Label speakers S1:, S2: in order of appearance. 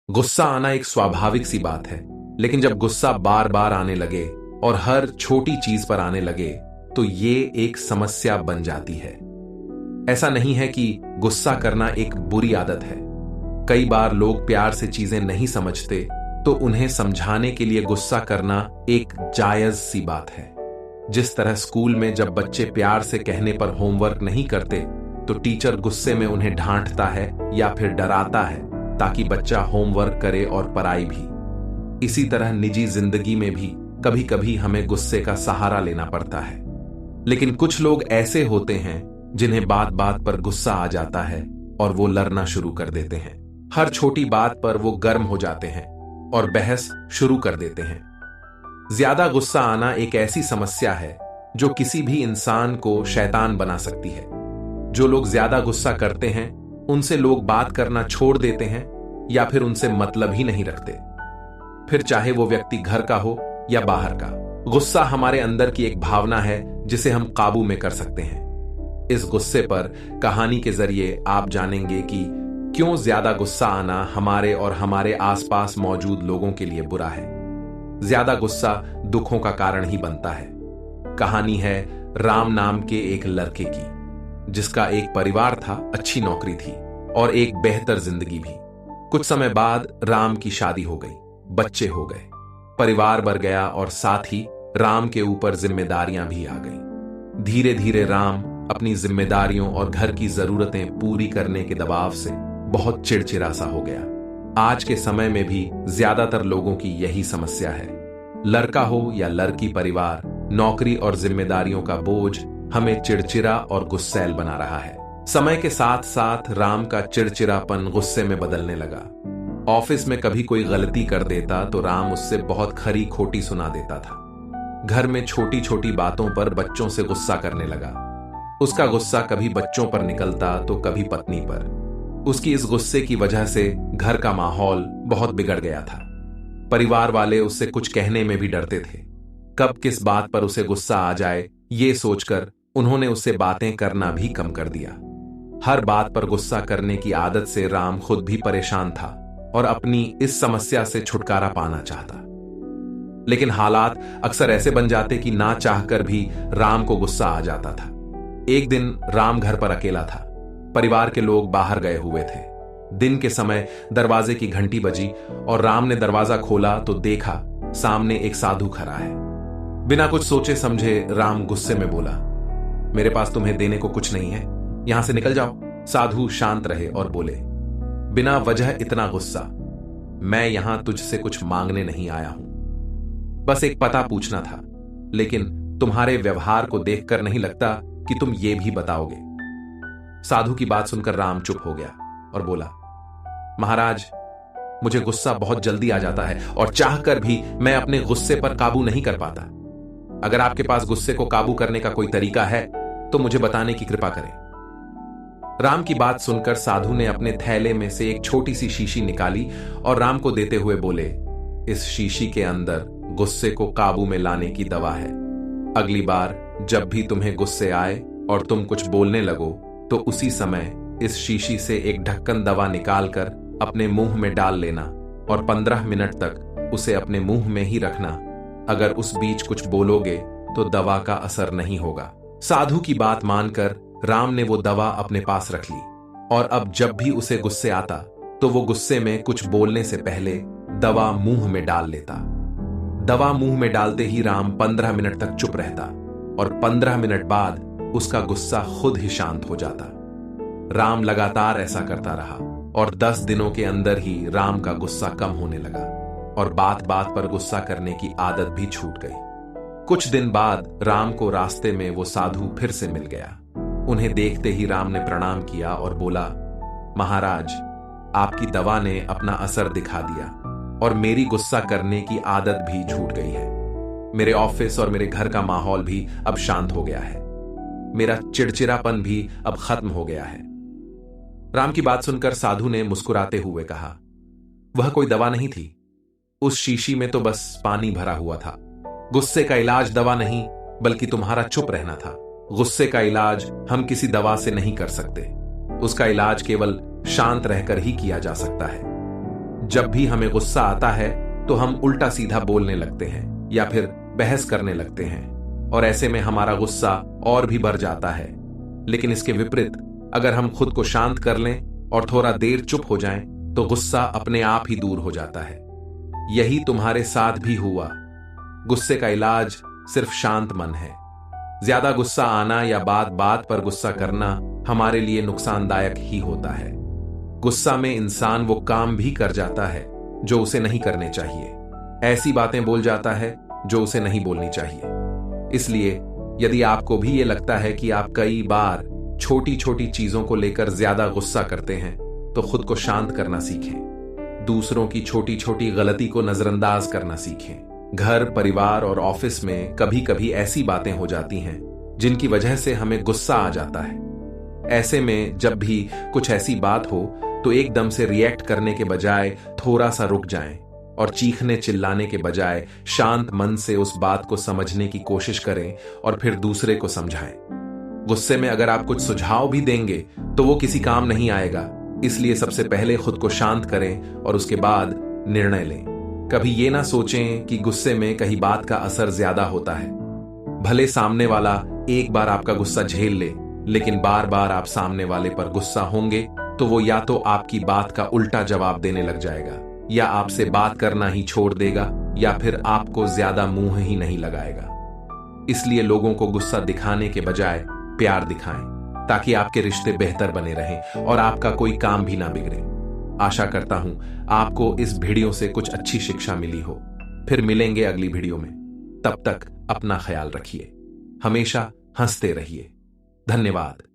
S1: गुस्सा आना एक स्वाभाविक सी बात है, लेकिन जब गुस्सा बार बार आने लगे और हर छोटी चीज पर आने लगे तो ये एक समस्या बन जाती है। ऐसा नहीं है कि गुस्सा करना एक बुरी आदत है। कई बार लोग प्यार से चीजें नहीं समझते तो उन्हें समझाने के लिए गुस्सा करना एक जायज सी बात है। जिस तरह स्कूल में जब बच्चे प्यार से कहने पर होमवर्क नहीं करते तो टीचर गुस्से में उन्हें डांटता है या फिर डराता है ताकि बच्चा होमवर्क करे और पढ़ाई भी। इसी तरह निजी जिंदगी में भी कभी कभी हमें गुस्से का सहारा लेना पड़ता है। लेकिन कुछ लोग ऐसे होते हैं जिन्हें बात बात पर गुस्सा आ जाता है और वो लड़ना शुरू कर देते हैं। हर छोटी बात पर वो गर्म हो जाते हैं और बहस शुरू कर देते हैं। ज्यादा गुस्सा आना एक ऐसी समस्या है जो किसी भी इंसान को शैतान बना सकती है। जो लोग ज्यादा गुस्सा करते हैं उनसे लोग बात करना छोड़ देते हैं या फिर उनसे मतलब ही नहीं रखते, फिर चाहे वो व्यक्ति घर का हो या बाहर का। गुस्सा हमारे अंदर की एक भावना है जिसे हम काबू में कर सकते हैं। इस गुस्से पर कहानी के जरिए आप जानेंगे कि क्यों ज्यादा गुस्सा आना हमारे और हमारे आसपास मौजूद लोगों के लिए बुरा है। ज्यादा गुस्सा दुखों का कारण ही बनता है। कहानी है राम नाम के एक लड़के की, जिसका एक परिवार था, अच्छी नौकरी थी और एक बेहतर जिंदगी भी। कुछ समय बाद राम की शादी हो गई, बच्चे हो गए, परिवार बढ़ गया और साथ ही राम के ऊपर जिम्मेदारियां भी आ गईं। धीरे धीरे राम अपनी जिम्मेदारियों और घर की जरूरतें पूरी करने के दबाव से बहुत चिड़चिड़ा सा हो गया। आज के समय में भी ज्यादातर लोगों की यही समस्या है। लड़का हो या लड़की, परिवार, नौकरी और जिम्मेदारियों का बोझ हमें चिड़चिड़ा और गुस्सैल बना रहा है। समय के साथ साथ राम का चिड़चिड़ापन गुस्से में बदलने लगा। ऑफिस में कभी कोई गलती कर देता तो राम उससे बहुत खरी खोटी सुना देता था। घर में छोटी छोटी बातों पर बच्चों से गुस्सा करने लगा। उसका गुस्सा कभी बच्चों पर निकलता तो कभी पत्नी पर। उसकी इस गुस्से की वजह से घर का माहौल बहुत बिगड़ गया था। परिवार वाले उससे कुछ कहने में भी डरते थे। कब किस बात पर उसे गुस्सा आ जाए ये सोचकर उन्होंने उससे बातें करना भी कम कर दिया। हर बात पर गुस्सा करने की आदत से राम खुद भी परेशान था और अपनी इस समस्या से छुटकारा पाना चाहता। लेकिन हालात अक्सर ऐसे बन जाते कि ना चाहकर भी राम को गुस्सा आ जाता था। एक दिन राम घर पर अकेला था। परिवार के लोग बाहर गए हुए थे। दिन के समय दरवाजे की घंटी बजी और राम ने दरवाजा खोला तो देखा सामने एक साधु खड़ा है। बिना कुछ सोचे समझे राम गुस्से में बोला, मेरे पास तुम्हें देने को कुछ नहीं है, यहां से निकल जाओ। साधु शांत रहे और बोले, बिना वजह इतना गुस्सा? मैं यहां तुझसे कुछ मांगने नहीं आया हूं, बस एक पता पूछना था। लेकिन तुम्हारे व्यवहार को देखकर नहीं लगता कि तुम ये भी बताओगे। साधु की बात सुनकर राम चुप हो गया और बोला, महाराज, मुझे गुस्सा बहुत जल्दी आ जाता है और चाहकर भी मैं अपने गुस्से पर काबू नहीं कर पाता। अगर आपके पास गुस्से को काबू करने का कोई तरीका है तो मुझे बताने की कृपा करें। राम की बात सुनकर साधु ने अपने थैले में से एक छोटी सी शीशी निकाली और राम को देते हुए बोले, इस शीशी के अंदर गुस्से को काबू में लाने की दवा है। अगली बार जब भी तुम्हें गुस्से आए और तुम कुछ बोलने लगो तो उसी समय इस शीशी से एक ढक्कन दवा निकालकर अपने मुंह में डाल लेना और 15 मिनट तक उसे अपने मुंह में ही रखना। अगर उस बीच कुछ बोलोगे तो दवा का असर नहीं होगा। साधु की बात मानकर राम ने वो दवा अपने पास रख ली और अब जब भी उसे गुस्से आता तो वो गुस्से में कुछ बोलने से पहले दवा मुंह में डाल लेता। दवा मुंह में डालते ही राम 15 मिनट तक चुप रहता और 15 मिनट बाद उसका गुस्सा खुद ही शांत हो जाता। राम लगातार ऐसा करता रहा और 10 दिनों के अंदर ही राम का गुस्सा कम होने लगा और बात बात पर गुस्सा करने की आदत भी छूट गई। कुछ दिन बाद राम को रास्ते में वो साधु फिर से मिल गया। उन्हें देखते ही राम ने प्रणाम किया और बोला, महाराज, आपकी दवा ने अपना असर दिखा दिया और मेरी गुस्सा करने की आदत भी छूट गई है। मेरे ऑफिस और मेरे घर का माहौल भी अब शांत हो गया है। मेरा चिड़चिड़ापन भी अब खत्म हो गया है। राम की बात सुनकर साधु ने मुस्कुराते हुए कहा, वह कोई दवा नहीं थी, उस शीशी में तो बस पानी भरा हुआ था। गुस्से का इलाज दवा नहीं बल्कि तुम्हारा चुप रहना था। गुस्से का इलाज हम किसी दवा से नहीं कर सकते, उसका इलाज केवल शांत रहकर ही किया जा सकता है। जब भी हमें गुस्सा आता है तो हम उल्टा सीधा बोलने लगते हैं या फिर बहस करने लगते हैं और ऐसे में हमारा गुस्सा और भी बढ़ जाता है। लेकिन इसके विपरीत अगर हम खुद को शांत कर लें और थोड़ा देर चुप हो जाएं तो गुस्सा अपने आप ही दूर हो जाता है। यही तुम्हारे साथ भी हुआ। गुस्से का इलाज सिर्फ शांत मन है। ज्यादा गुस्सा आना या बात बात पर गुस्सा करना हमारे लिए नुकसानदायक ही होता है। गुस्सा में इंसान वो काम भी कर जाता है जो उसे नहीं करने चाहिए, ऐसी बातें बोल जाता है जो उसे नहीं बोलनी चाहिए। इसलिए यदि आपको भी ये लगता है कि आप कई बार छोटी छोटी चीजों को लेकर ज्यादा गुस्सा करते हैं तो खुद को शांत करना सीखें। दूसरों की छोटी छोटी गलती को नजरअंदाज करना सीखें। घर, परिवार और ऑफिस में कभी कभी ऐसी बातें हो जाती हैं जिनकी वजह से हमें गुस्सा आ जाता है। ऐसे में जब भी कुछ ऐसी बात हो तो एकदम से रिएक्ट करने के बजाय थोड़ा सा रुक जाएं और चीखने चिल्लाने के बजाय शांत मन से उस बात को समझने की कोशिश करें और फिर दूसरे को समझाएं। गुस्से में अगर आप कुछ सुझाव भी देंगे तो वो किसी काम नहीं आएगा। इसलिए सबसे पहले खुद को शांत करें और उसके बाद निर्णय लें। कभी ये ना सोचें कि गुस्से में कहीं बात का असर ज्यादा होता है। भले सामने वाला एक बार आपका गुस्सा झेल ले, लेकिन बार बार आप सामने वाले पर गुस्सा होंगे तो वो या तो आपकी बात का उल्टा जवाब देने लग जाएगा या आपसे बात करना ही छोड़ देगा या फिर आपको ज्यादा मुंह ही नहीं लगाएगा। इसलिए लोगों को गुस्सा दिखाने के बजाय प्यार दिखाएं ताकि आपके रिश्ते बेहतर बने रहें और आपका कोई काम भी ना बिगड़े। आशा करता हूं आपको इस वीडियो से कुछ अच्छी शिक्षा मिली हो। फिर मिलेंगे अगली वीडियो में। तब तक अपना ख्याल रखिए, हमेशा हंसते रहिए। धन्यवाद।